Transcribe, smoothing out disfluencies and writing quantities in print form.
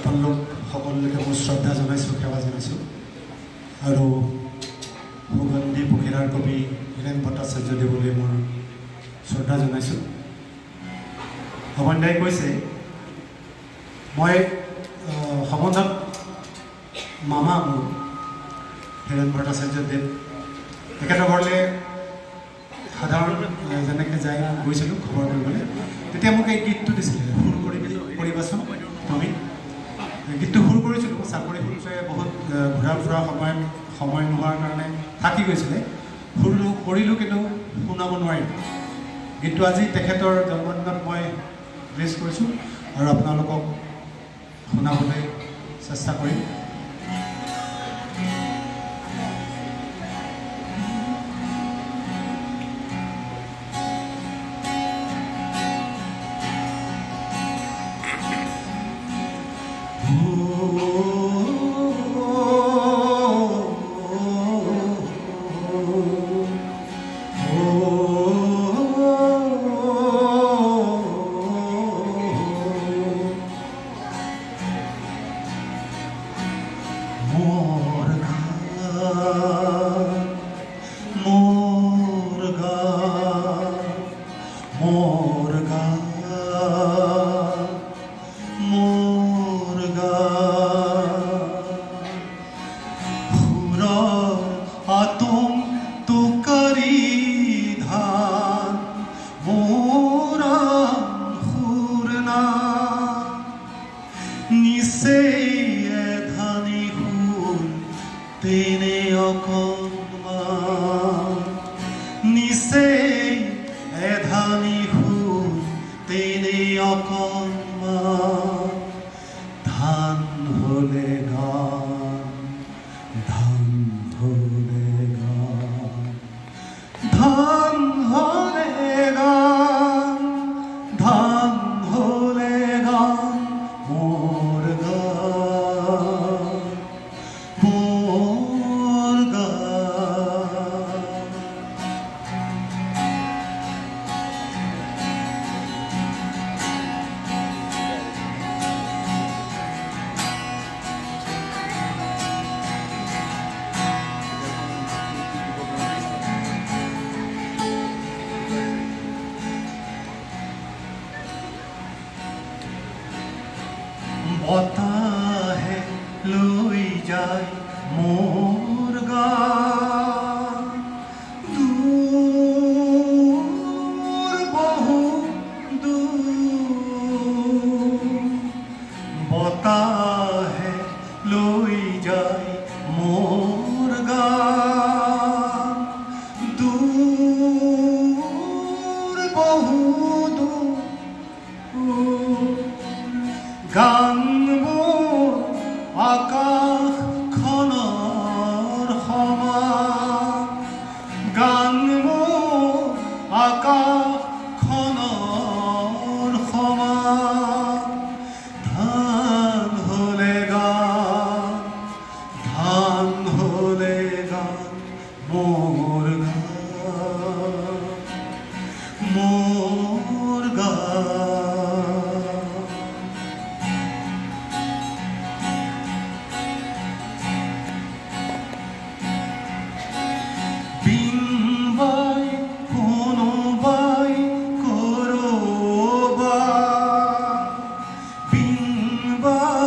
তেখেতলোক সকলোকে মোৰ শ্ৰদ্ধা জনাইছোঁ, সেৱা জনাইছোঁ। আৰু সুগন্ধি পখিলাৰ কবি হীৰেণ ভট্টাচাৰ্য দেৱলৈ মোৰ শ্ৰদ্ধা জনাইছোঁ। ভৱনদাই কৈছে মই সম্বন্ধত মামা মোৰ হীৰেণ ভট্টাচাৰ্য দেৱ, তেখেতৰ ঘৰলৈ সাধাৰণ যেনেকৈ যাই গৈছিলোঁ খবৰ কৰিবলৈ, তেতিয়া মোক এই গীতটো দিছিলে, সুৰ কৰিবাচোন তুমি। গীতটো সুৰ কৰিছিলোঁ, চাকৰি সূত্ৰে বহুত ঘূৰা ফুৰা সময় নোহোৱাৰ কাৰণে থাকি গৈছিলে। সুৰ কৰিলোঁ কিন্তু শুনাব নোৱাৰিলোঁ। গীতটো আজি তেখেতৰ জন্মদিনত মই ৰিলিজ কৰিছোঁ আৰু আপোনালোকক শুনাবলৈ চেষ্টা কৰিম। বতাহে লৈ যায় মোৰ গান, দূৰ বহু দূৰ। বতাহে লৈ যায় মোৰ গান, দূৰ বহু দূৰ। গানবোৰ আকাশখনৰ সমান, গানবোৰ আকাশখনৰ সমান। ধান হ'লে গান, ধান হ'লে গান, মোৰ গান, মোৰ গান। Bye.